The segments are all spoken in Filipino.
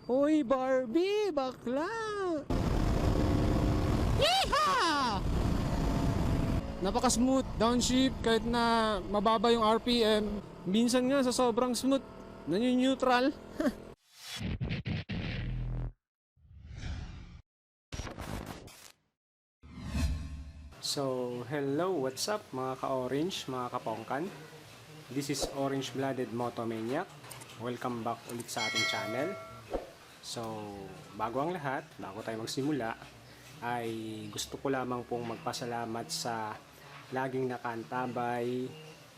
Hoy, Barbie! Bakla! Yeehaw! Napaka-smooth, downshift, kahit na mababa yung RPM. Minsan nga sa sobrang smooth, nani-neutral. So, hello, what's up mga ka-orange, mga kapongkan? This is Orange Blooded Motomaniac. Welcome back ulit sa ating channel. So, bago ang lahat, bago tayo magsimula, ay gusto ko lamang pong magpasalamat sa laging nakantabay,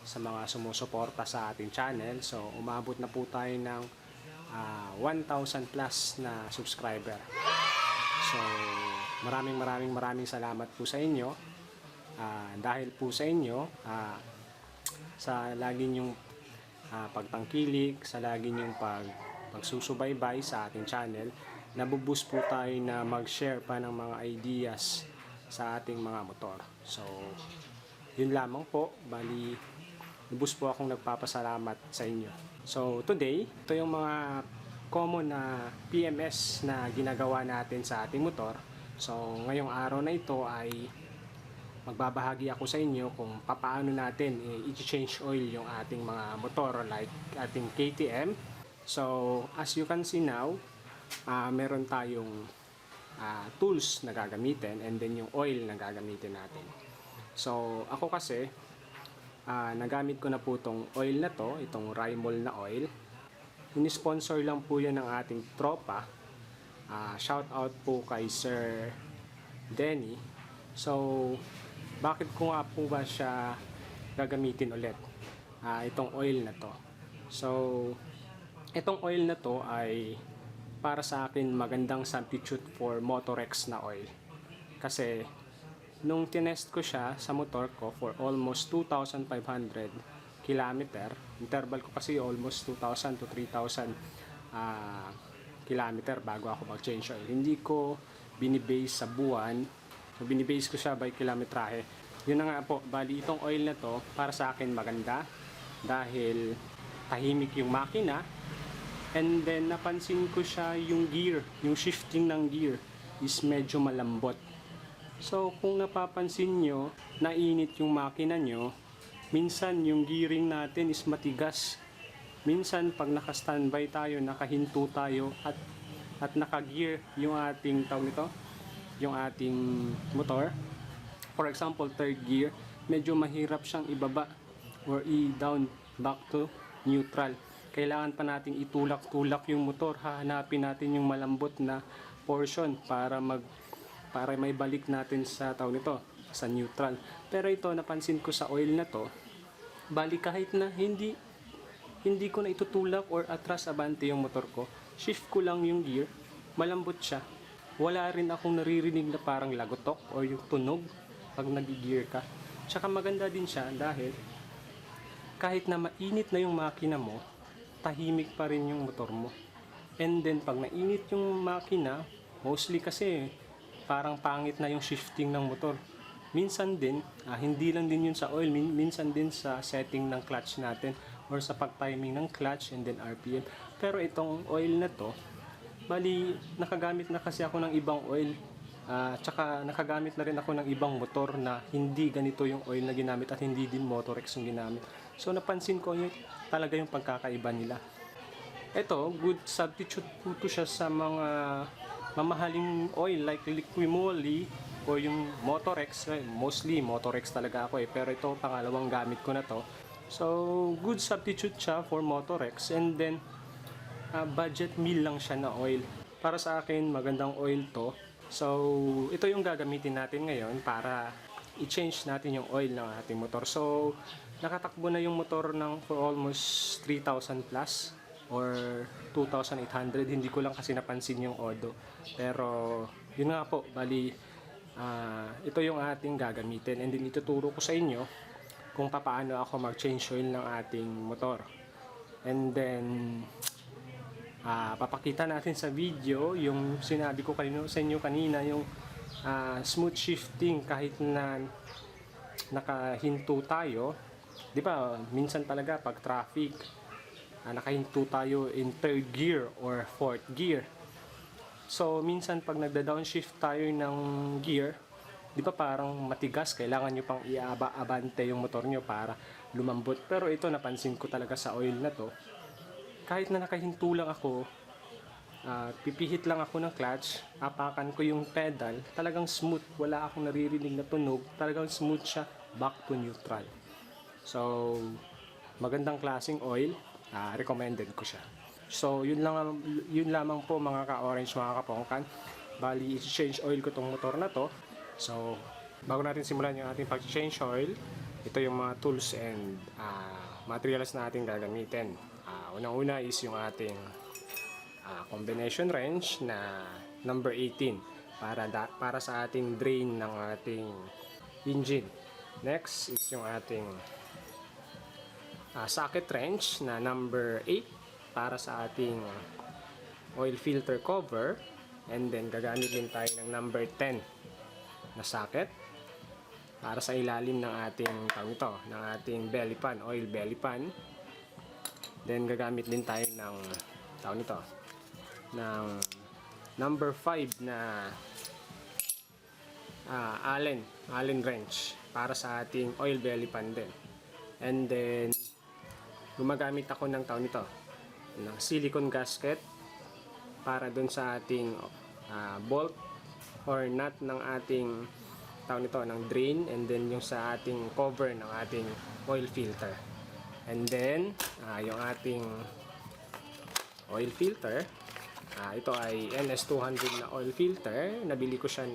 sa mga sumusuporta sa ating channel. So, umabot na po tayo ng 1,000 plus na subscriber. So, maraming salamat po sa inyo. Dahil po sa inyo, sa lagi nyong pagtangkilik, sa lagi nyong pagsusubaybay sa ating channel, nabuboost po tayo na mag-share pa ng mga ideas sa ating mga motor. So, yun lamang po. Bali, lubos po akong nagpapasalamat sa inyo. So, today, ito yung mga common na PMS na ginagawa natin sa ating motor. So, ngayong araw na ito ay magbabahagi ako sa inyo kung paano natin i-change oil yung ating mga motor like ating KTM. So, as you can see now, meron tayong tools na gagamitin and then yung oil na gagamitin natin. So, ako kasi, nagamit ko na po itong oil na to, itong Raimol na oil. Ini-sponsor lang po yan ng ating tropa. Shout out po kay Sir Denny. So, bakit ko nga po ba siya gagamitin ulit? Itong oil na to. So, itong oil na to ay para sa akin magandang substitute for Motorex na oil. Kasi, nung tinest ko siya sa motor ko for almost 2,500 kilometer, interval ko kasi almost 2,000 to 3,000 kilometer bago ako mag-change oil. Hindi ko binibase sa buwan, binibase ko siya by kilometrahe. Yun na nga po, bali itong oil na to para sa akin maganda dahil tahimik yung makina. And then, napansin ko siya yung gear, yung shifting ng gear is medyo malambot. So, kung napapansin nyo, nainit yung makina nyo, minsan yung gearing natin is matigas. Minsan, pag naka-standby tayo, nakahinto tayo, at naka-gear yung ating, tawag nito, yung ating motor. For example, third gear, medyo mahirap siyang ibaba or i-down back to neutral. Kailangan pa nating itulak-tulak yung motor, hahanapin natin yung malambot na portion para may balik natin sa tawag nito, sa neutral. Pero ito, napansin ko sa oil na to, bali kahit na hindi ko na itutulak or atras abante yung motor ko, shift ko lang yung gear, malambot siya. Wala rin akong naririnig na parang lagotok or yung tunog pag nag-gear ka. Tsaka maganda din siya dahil kahit na mainit na yung makina mo, tahimik pa rin yung motor mo. And then pag nainit yung makina, mostly kasi parang pangit na yung shifting ng motor. Minsan din, hindi lang din yun sa oil, minsan din sa setting ng clutch natin or sa pag-timing ng clutch and then RPM. Pero itong oil na to, bali nakagamit na kasi ako ng ibang oil. Tsaka nakagamit na rin ako ng ibang motor na hindi ganito yung oil na ginamit at hindi din Motorex yung ginamit. So napansin ko yung talaga yung pagkakaiba nila. Ito, good substitute po to siya sa mga mamahaling oil like Liquimoli o yung Motorex. Mostly Motorex talaga ako pero ito pangalawang gamit ko na to. So good substitute siya for Motorex and then budget meal lang siya na oil. Para sa akin magandang oil to. So ito yung gagamitin natin ngayon para i-change natin yung oil ng ating motor. So nakatakbo na yung motor ng for almost 3,000 plus or 2,800. Hindi ko lang kasi napansin yung odo. Pero yun nga po, bali ito yung ating gagamitin and then ituturo ko sa inyo kung paano ako mag-change oil ng ating motor. And then papakita natin sa video yung sinabi ko sa inyo kanina, yung smooth shifting kahit na nakahinto tayo. Di ba, minsan talaga pag traffic, nakahinto tayo in third gear or fourth gear. So, minsan pag nagda-downshift tayo ng gear, di ba parang matigas, kailangan nyo pang iaaba-abante yung motor nyo para lumambot. Pero ito, napansin ko talaga sa oil na to, kahit na nakahinto lang ako, pipihit lang ako ng clutch, apakan ko yung pedal, talagang smooth, wala akong naririnig na tunog, talagang smooth siya, back to neutral. So, magandang klaseng oil, recommended ko siya. So, yun lamang po mga ka-orange, mga kapongkan. Bali, i-change oil ko tong motor na to. So, bago natin simulan yung ating pag-change oil, ito yung mga tools and materials na ating gagamitin. Unang-una is yung ating combination wrench na number 18 para sa ating drain ng ating engine. Next is yung ating socket wrench na number 8 para sa ating oil filter cover, and then gagamit din tayo ng number 10 na socket para sa ilalim ng ating ng ating belly pan, oil belly pan. Then gagamit din tayo ng ng number 5 na Allen wrench para sa ating oil belly pan din. And then gumagamit ako ng ng silicone gasket para dun sa ating bolt or nut ng ating ng drain, and then yung sa ating cover ng ating oil filter. And then yung ating oil filter, ito ay NS200 na oil filter. Nabili ko siya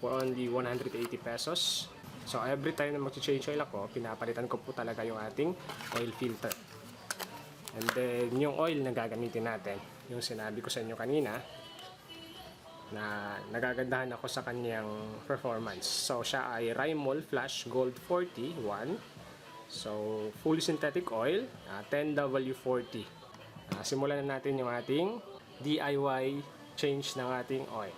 for only 180 pesos. So every time na mag-change oil ako, pinapalitan ko po talaga yung ating oil filter. And then, yung oil na gagamitin natin, yung sinabi ko sa inyo kanina, na nagagandahan ako sa kanyang performance. So, siya ay Raimol Flash Gold 41. So, fully synthetic oil, 10W40. Simulan na natin yung ating DIY change ng ating oil.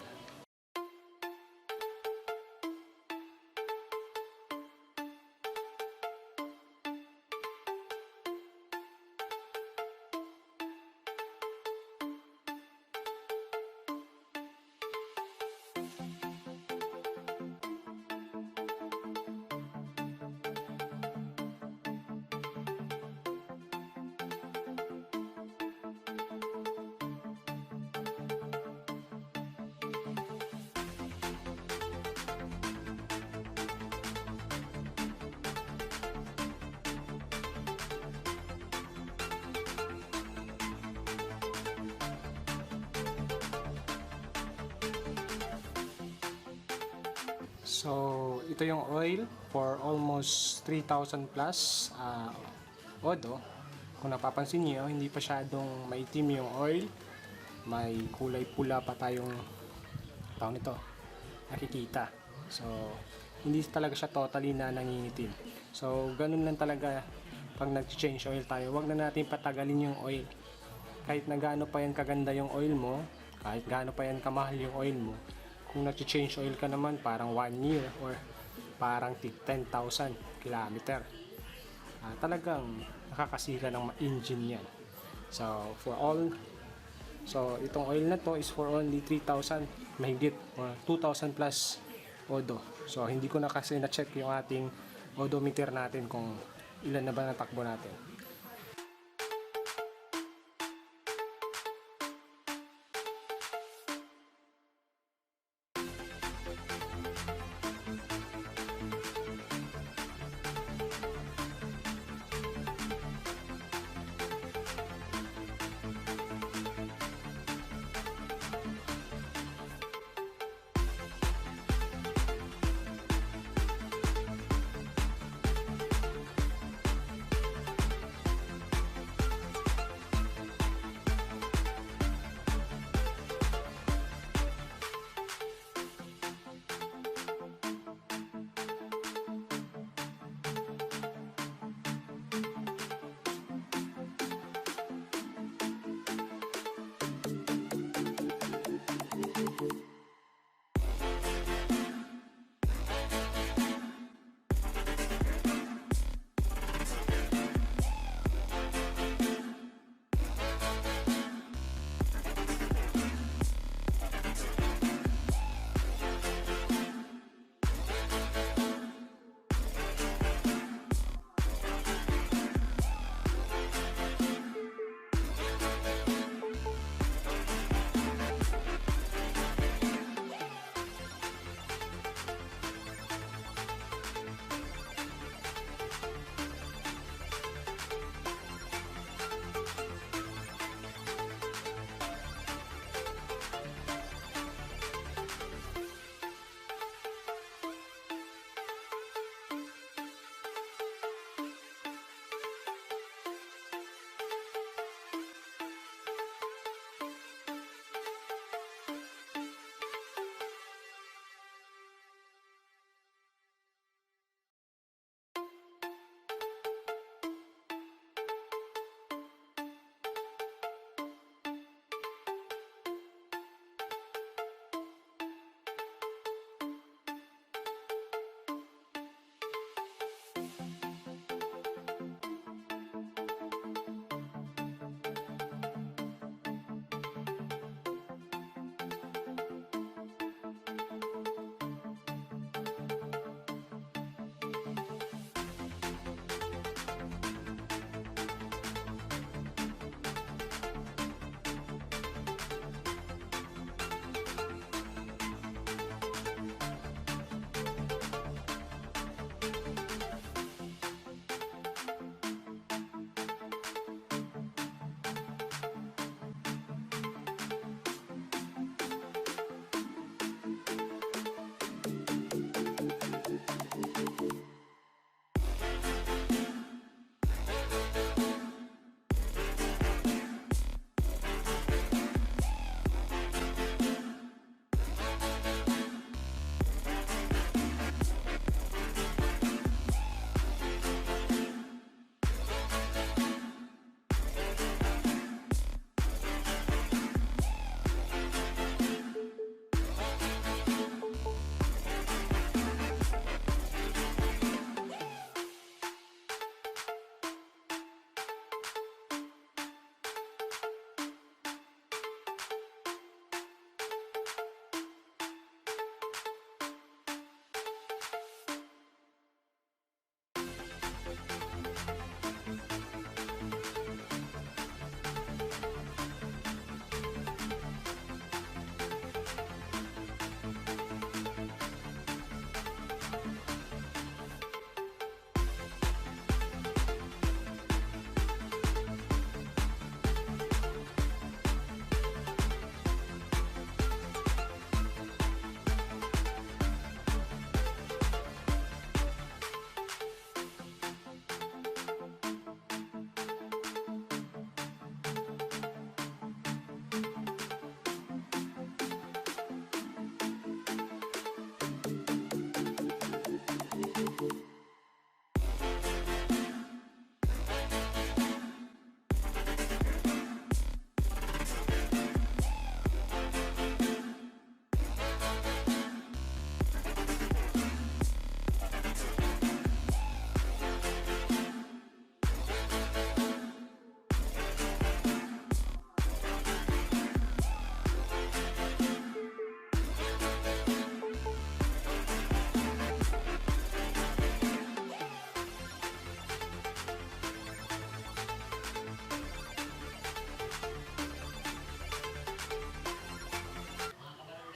So, ito yung oil for almost 3,000 plus odo. Kung napapansin niyo, hindi pa syadong maitim yung oil. May kulay pula pa tayong nakikita. So, hindi talaga siya totally na nangingitim. So, ganun lang talaga pag nag-change oil tayo. Huwag na natin patagalin yung oil. Kahit na gaano pa yan kaganda yung oil mo, kahit gaano pa yan kamahal yung oil mo, kung nag-change oil ka naman parang 1 year or parang 10,000 kilometer, talagang nakakasira ng engine yan. So itong oil na to is for only 3,000 mahigit or 2,000 plus odo. So hindi ko na kasi na-check yung ating odometer natin kung ilan na ba natakbo natin.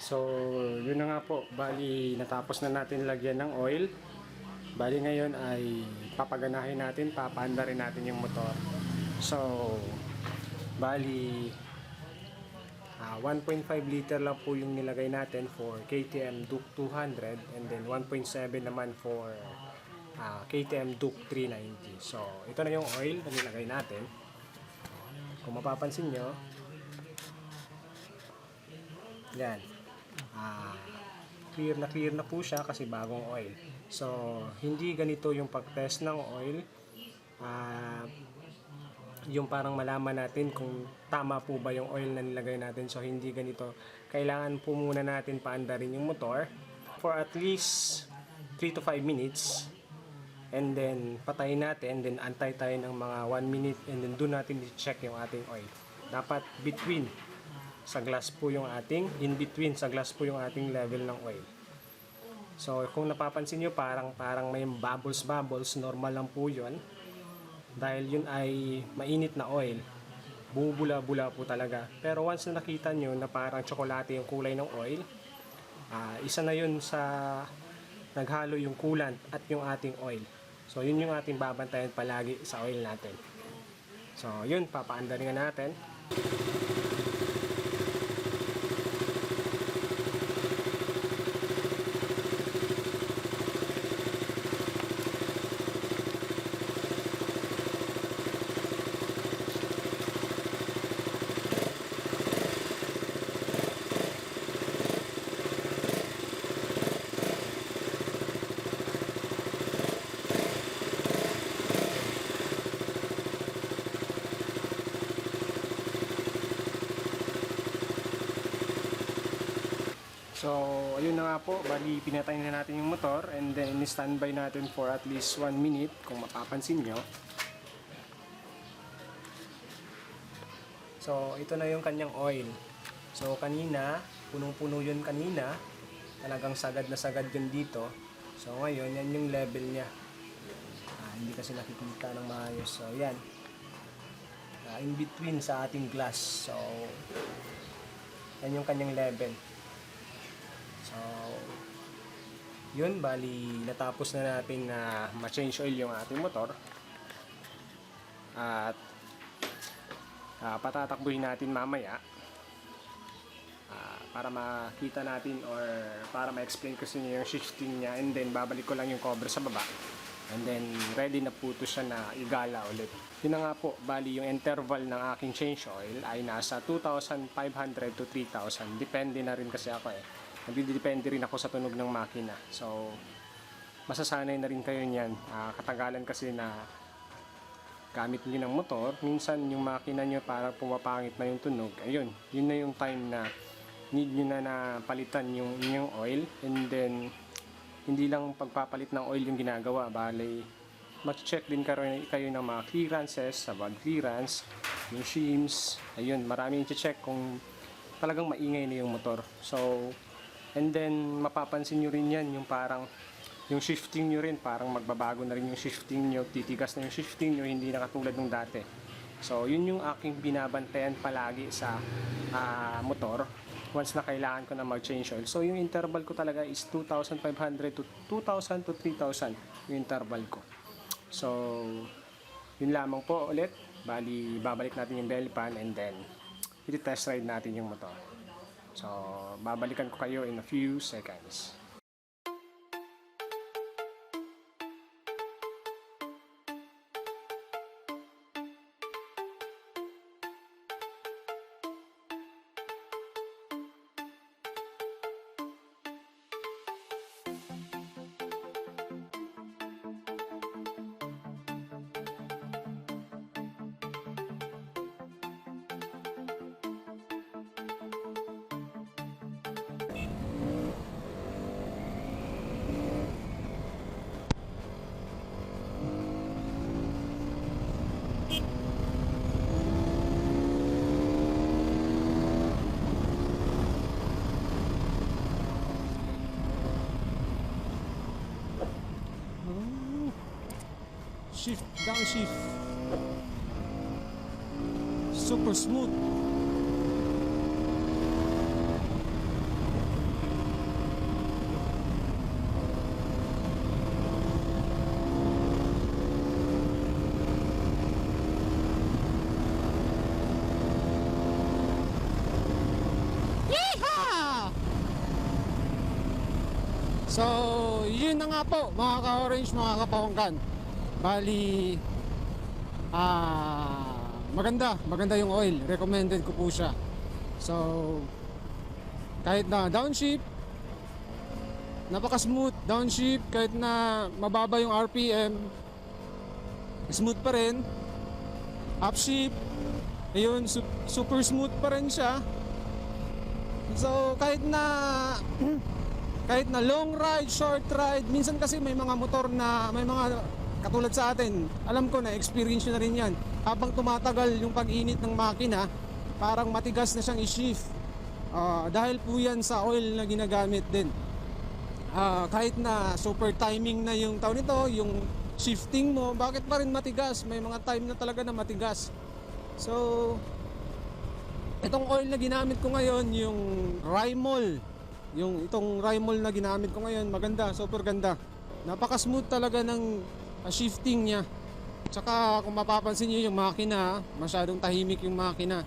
So, yun na nga po. Bali, natapos na natin lagyan ng oil. Bali, ngayon ay papaganahin natin, papaanda rin natin yung motor. So, bali, 1.5 liter lang po yung nilagay natin for KTM Duke 200 and then 1.7 naman for KTM Duke 390. So, ito na yung oil na nilagay natin. Kung mapapansin nyo, yan. Clear na po siya kasi bagong oil. So, hindi ganito yung pag-test ng oil. Yung parang malaman natin kung tama po ba yung oil na nilagay natin. So, hindi ganito. Kailangan po muna natin paandarin yung motor for at least 3 to 5 minutes. And then, patayin natin. Then, antay tayo ng mga 1 minute. And then, doon natin i-check yung ating oil. Dapat between sa glass po yung ating, in between sa glass po yung ating level ng oil. So, kung napapansin nyo, parang may bubbles, normal lang po yun. Dahil yun ay mainit na oil. Bumubula-bula po talaga. Pero once na nakita nyo na parang tsokolate yung kulay ng oil, isa na yun sa naghalo yung coolant at yung ating oil. So, yun yung ating babantayan palagi sa oil natin. So, yun, papaandarin natin. So, ayun na nga po, bali pinatay na natin yung motor and then standby natin for at least 1 minute kung mapapansin nyo. So, ito na yung kanyang oil. So, kanina, punong-puno yun kanina. Talagang sagad na sagad yun dito. So, ngayon, yan yung level niya. Hindi kasi nakikita ng maayos. So, yan. In between sa ating glass. So, yan yung kanyang level. So, yun, bali, natapos na natin na ma-change oil yung ating motor. At, patatakbuhin natin mamaya. Para makita natin or para ma-explain ko sa inyo yung shifting niya. And then, babalik ko lang yung cover sa baba. And then, ready na po ito siya na igala ulit. Yun na nga po, bali, yung interval ng aking change oil ay nasa 2,500 to 3,000. Depende na rin kasi ako Nagdidepende rin ako sa tunog ng makina. So, masasanay na rin kayo niyan. Katagalan kasi na gamit niyo ng motor. Minsan, yung makina niyo parang pumapangit na yung tunog. Ayun, yun na yung time na need nyo na palitan yung inyong oil. And then, hindi lang pagpapalit ng oil yung ginagawa. Bale, mag-check din kayo ng mga clearances, sa valve clearance, yung shims. Ayun, maraming i-check kung talagang maingay na yung motor. So, and then, mapapansin nyo rin yan, yung parang, yung shifting nyo rin, parang magbabago na rin yung shifting nyo, titigas na yung shifting nyo, hindi na katulad nung dati. So, yun yung aking binabantayan palagi sa motor, once na kailangan ko na mag-change oil. So, yung interval ko talaga is 2,500 to 2,000 to 3,000 yung interval ko. So, yun lamang po ulit. Bali, babalik natin yung belly pan and then, i-test ride natin yung motor. So, babalikan ko kayo in a few seconds. Shift, downshift. Super smooth. Yeehaw! So, yun na nga po mga ka-orange, mga kapongkan. Bali, maganda yung oil. Recommended ko po siya. So, kahit na downshift, napaka-smooth. Downshift, kahit na mababa yung RPM, smooth pa rin. Upshift, ayun, super smooth pa rin siya. So, kahit na long ride, short ride, minsan kasi may mga motor na, may mga katulad sa atin, alam ko na, experience nyo na rin yan. Habang tumatagal yung pag-init ng makina, parang matigas na siyang i-shift. Dahil po yan sa oil na ginagamit din. Kahit na super timing na yung taon nito, yung shifting mo, bakit pa rin matigas? May mga time na talaga na matigas. So, itong oil na ginamit ko ngayon, yung Raimol. Itong Raimol na ginamit ko ngayon, maganda, super ganda. Napaka-smooth talaga ng shifting niya. Tsaka kung mapapansin niyo yung makina, masyadong tahimik yung makina.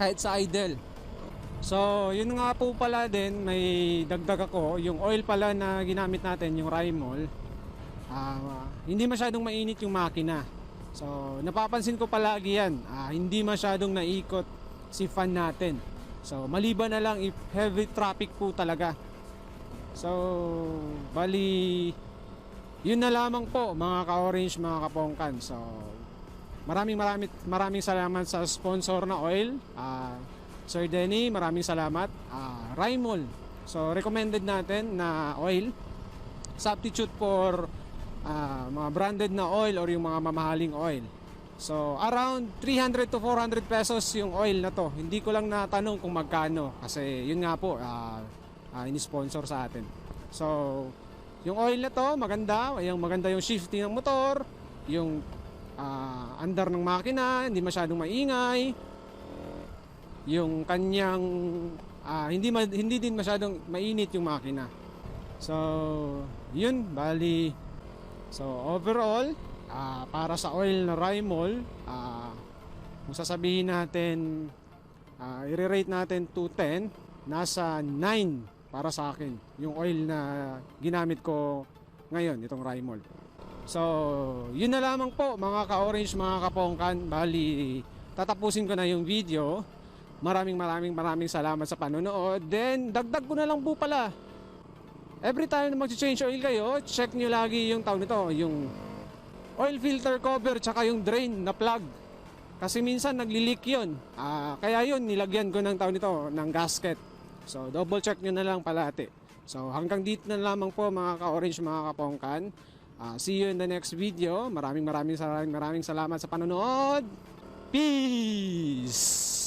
Kahit sa idle. So, yun nga po pala din, may dagdag ako. Yung oil pala na ginamit natin, yung Raimol, hindi masyadong mainit yung makina. So, napapansin ko palagi yan. Hindi masyadong naikot si fan natin. So, maliban na lang if heavy traffic po talaga. So, bali, yun na lamang po mga ka-orange, mga kapongkan. So, maraming salamat sa sponsor na oil. Sir Denny, maraming salamat. Raimol. So, recommended natin na oil. Substitute for mga branded na oil or yung mga mamahaling oil. So, around 300 to 400 pesos yung oil na to. Hindi ko lang natanong kung magkano kasi yun nga po, ini-sponsor sa atin. So, yung oil na to, maganda yung shifting ng motor, yung andar ng makina, hindi masyadong maingay. Yung kanyang hindi din masyadong mainit yung makina. So, yun, bali. So, overall, para sa oil na Raimol, kung sasabihin natin, i-rate natin to 10, nasa 9 para sa akin yung oil na ginamit ko ngayon, itong Raimol. So, yun na lamang po mga ka-orange, mga kapongkan. Bali, tatapusin ko na yung video. Maraming salamat sa panonood. Then, dagdag ko na lang po pala, every time na mag-change oil kayo, check nyo lagi yung tawag nito, yung oil filter cover tsaka yung drain na plug. Kasi minsan nagli-leak yun. Kaya yun, nilagyan ko ng tawag nito, ng gasket. So, double check nyo na lang palati. So, hanggang dito na lamang po mga ka-orange, mga kapongkan. See you in the next video. Maraming salamat sa panonood. Peace!